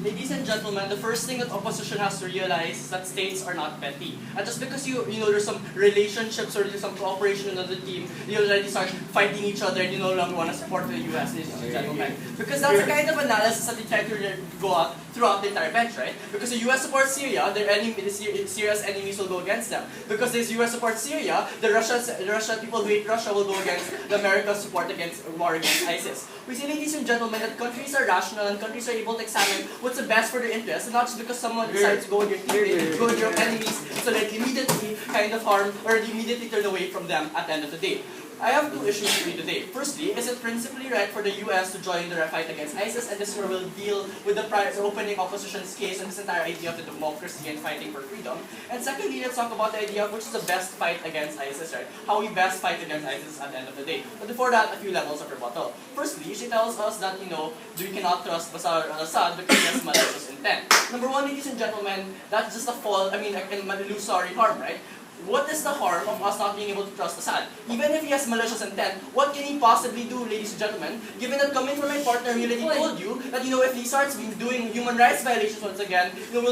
Ladies and gentlemen, the first thing that opposition has to realize is that states are not petty. And just because you know there's some relationships or there's some cooperation in another team, you already start fighting each other and you no longer want to support the US, ladies and gentlemen. Because that's the kind of analysis that they try to go out throughout the entire bench, right? Because the US supports Syria, Syria's enemies will go against them. Because the US supports Syria, the Russia people who hate Russia will go against the America's support against war against ISIS. We see, ladies and gentlemen, that countries are rational and countries are able to examine what's the best for their interests, and not just because someone decides to go with your team, go with your enemies, so like immediately kind of harm or immediately turn away from them at the end of the day. I have two issues for you today. Firstly, is it principally right for the US to join the fight against ISIS? And this is where we'll deal with the opening opposition's case and this entire idea of the democracy and fighting for freedom. And secondly, let's talk about the idea of which is the best fight against ISIS, right? How we best fight against ISIS at the end of the day. But before that, a few levels of rebuttal. Firstly, she tells us that, we cannot trust Bashar al-Assad because he has malicious intent. Number one, ladies and gentlemen, that's just a illusory harm, right? What is the harm of us not being able to trust Assad? Even if he has malicious intent, what can he possibly do, ladies and gentlemen? Given that coming from my partner, he already told you that if he starts doing human rights violations once again, we'll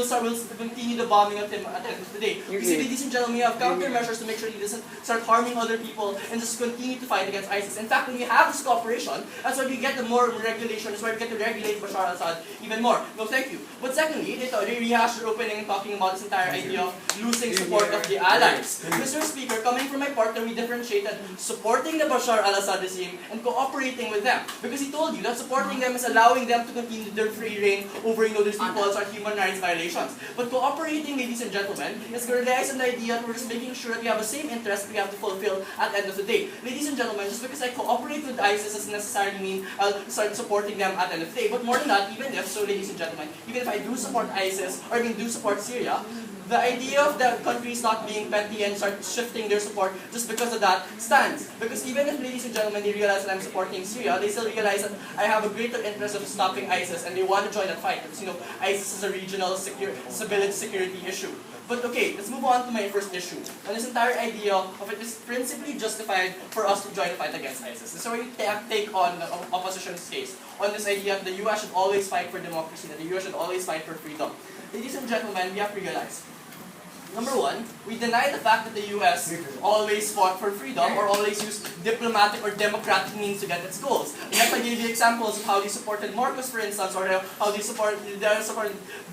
continue the bombing of him at the end of the day. You see, ladies and gentlemen, we have countermeasures to make sure he doesn't start harming other people and just continue to fight against ISIS. In fact, when we have this cooperation, that's why we get the more regulation, that's why we get to regulate Bashar al-Assad even more. No, thank you. But secondly, they rehashed their opening and talking about this entire idea of losing support of the allies. Mr. Speaker, coming from my partner, we differentiated supporting the Bashar al-Assad regime and cooperating with them. Because he told you that supporting them is allowing them to continue their free reign over, these people's human rights violations. But cooperating, ladies and gentlemen, is relies on the idea that we're just making sure that we have the same interest we have to fulfill at the end of the day. Ladies and gentlemen, just because I cooperate with ISIS doesn't necessarily mean I'll start supporting them at the end of the day. But more than that, even if, ladies and gentlemen, even if I do support ISIS, or do support Syria, the idea of the countries not being petty and start shifting their support just because of that stands. Because even if, ladies and gentlemen, they realize that I'm supporting Syria, they still realize that I have a greater interest of stopping ISIS and they want to join that fight because, ISIS is a regional security issue. But okay, let's move on to my first issue. And this entire idea of it is principally justified for us to join the fight against ISIS. This is where we take on the opposition's case on this idea that the US should always fight for democracy, that the US should always fight for freedom. Ladies and gentlemen, we have to realize, number one, we deny the fact that the US always fought for freedom or always used diplomatic or democratic means to get its goals. And if I gave you examples of how they supported Marcos, for instance, or how they support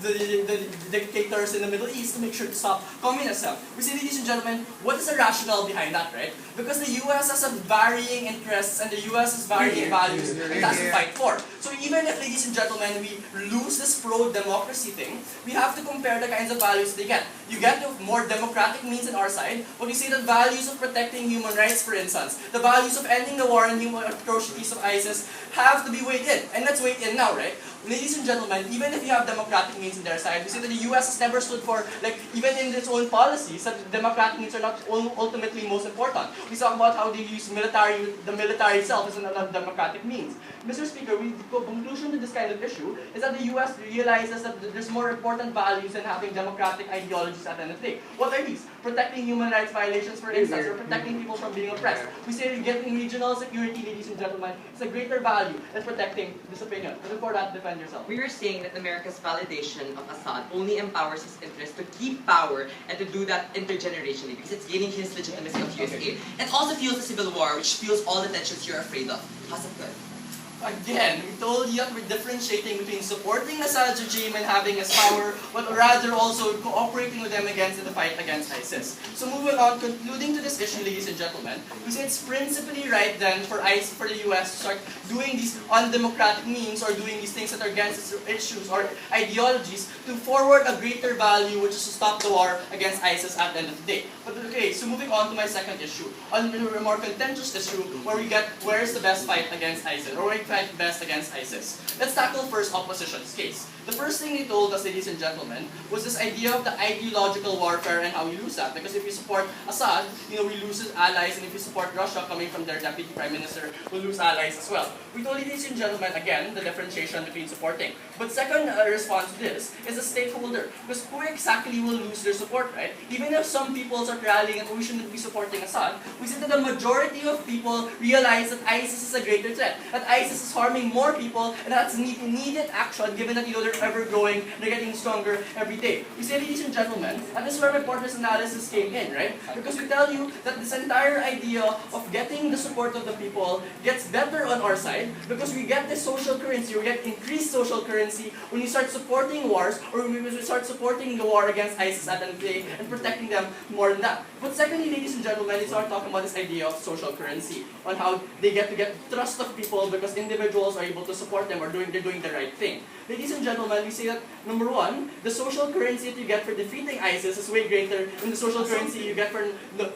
the dictators in the Middle East to make sure to stop communism. We see, ladies and gentlemen, what is the rationale behind that, right? Because the US has varying interests and the US has varying values it has to fight for. So even if, ladies and gentlemen, we lose this pro-democracy thing, we have to compare the kinds of values they get. You get the more democratic means on our side, but we see the values of protecting human rights, for instance, the values of ending the war and human atrocities of ISIS have to be weighed in. And let's weigh in now, right? Ladies and gentlemen, even if you have democratic means on their side, we see that the US has never stood for, even in its own policies, that democratic means are not ultimately most important. We talk about how they use the military itself as another democratic means. Mr. Speaker, the conclusion to this kind of issue is that the US realizes that there's more important values than having democratic ideologies at the end of the day. What are these? Protecting human rights violations, for instance, or protecting people from being oppressed. We say getting regional security, ladies and gentlemen, is a greater value than protecting this opinion. But before that, defend yourself. We are saying that America's validation of Assad only empowers his interest to keep power and to do that intergenerationally because it's gaining his legitimacy of USA. It also fuels the civil war, which fuels all the tensions you're afraid of. How's it good? Again, we told you that we're differentiating between supporting Assad's regime and having his power, but rather also cooperating with them in the fight against ISIS. So moving on, concluding to this issue, ladies and gentlemen, we say it's principally right then for the US to start doing these undemocratic means or doing these things that are against its issues or ideologies to forward a greater value, which is to stop the war against ISIS at the end of the day. But okay, so moving on to my second issue, on a more contentious issue where we get where is the best fight against ISIS, or where we fight best against ISIS. Let's tackle first opposition's case. The first thing they told us, ladies and gentlemen, was this idea of the ideological warfare and how we lose that. Because if you support Assad, we lose his allies, and if you support Russia, coming from their deputy prime minister, we'll lose allies as well. We told ladies and gentlemen, again, the differentiation between supporting. But second response to this is the stakeholder. Because who exactly will lose their support, right? Even if some people are rallying and we shouldn't be supporting Assad, we see that the majority of people realize that ISIS is a greater threat. That ISIS ISIS is harming more people, and that's immediate action given that they're ever growing, they're getting stronger every day. You see, ladies and gentlemen, and this is where my partner's analysis came in, right? Because we tell you that this entire idea of getting the support of the people gets better on our side because we get this social currency, we get increased social currency when you start supporting wars, or when we start supporting the war against ISIS at the end of the day and protecting them more than that. But secondly, ladies and gentlemen, we start talking about this idea of social currency, on how they get to get trust of people because individuals are able to support them or they're doing the right thing. Ladies and gentlemen, we say that, number one, the social currency that you get for defeating ISIS is way greater than the social currency you get for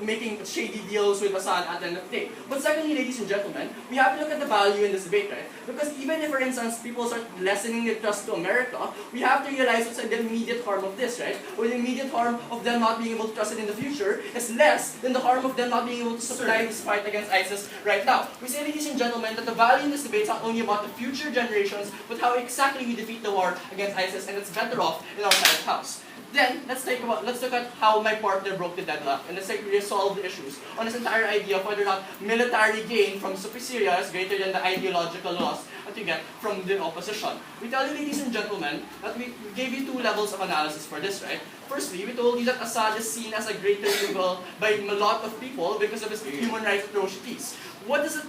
making shady deals with Assad at the end of the day. But secondly, ladies and gentlemen, we have to look at the value in this debate, right? Because even if, for instance, people start lessening their trust to America, we have to realize what's the immediate harm of this, right? Or the immediate harm of them not being able to trust it in the future is less than the harm of them not being able to supply this fight against ISIS right now. We say, ladies and gentlemen, that the value in this debate is not only about the future generations, but how exactly we defeat the war against ISIS, and it's better off in our side of the house. Then, let's look at how my partner broke the deadlock, and let's resolve the issues on this entire idea of whether or not military gain from Syria is greater than the ideological loss that you get from the opposition. We tell you, ladies and gentlemen, that we gave you two levels of analysis for this, right? Firstly, we told you that Assad is seen as a greater evil by a lot of people because of his human rights atrocities. What is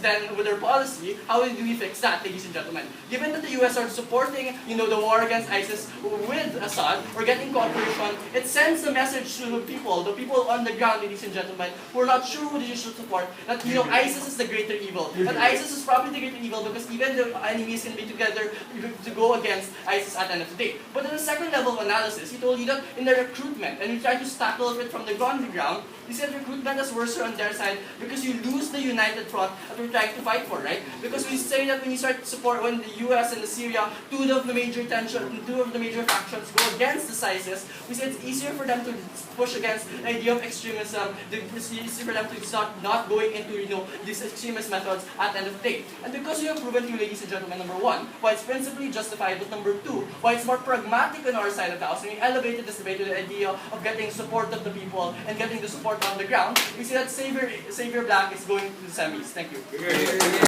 then with their policy? How do we fix that, ladies and gentlemen? Given that the US are supporting, the war against ISIS with Assad or getting cooperation, it sends a message to the people on the ground, ladies and gentlemen, who are not sure who they should support, that ISIS is the greater evil. That ISIS is probably the greater evil because even the enemies can be together to go against ISIS at the end of the day. But in the second level of analysis, he told you that in the recruitment, and we try to tackle it from the ground, you said recruitment is worse on their side because you lose the united front that we're trying to fight for, right? Because we say that when you start to support, when the US and the Syria, two of the major factions go against the ISIS, we say it's easier for them to push against the idea of extremism, it's easier for them to start not going into, these extremist methods at the end of the day. And because we have proven to you, ladies and gentlemen, number one, why it's principally justified, but number two, why it's more pragmatic on our side of the house, and we elevated this debate to the idea of getting support of the people and getting the support on the ground, we see that Savior Black is going to the semis. Thank you.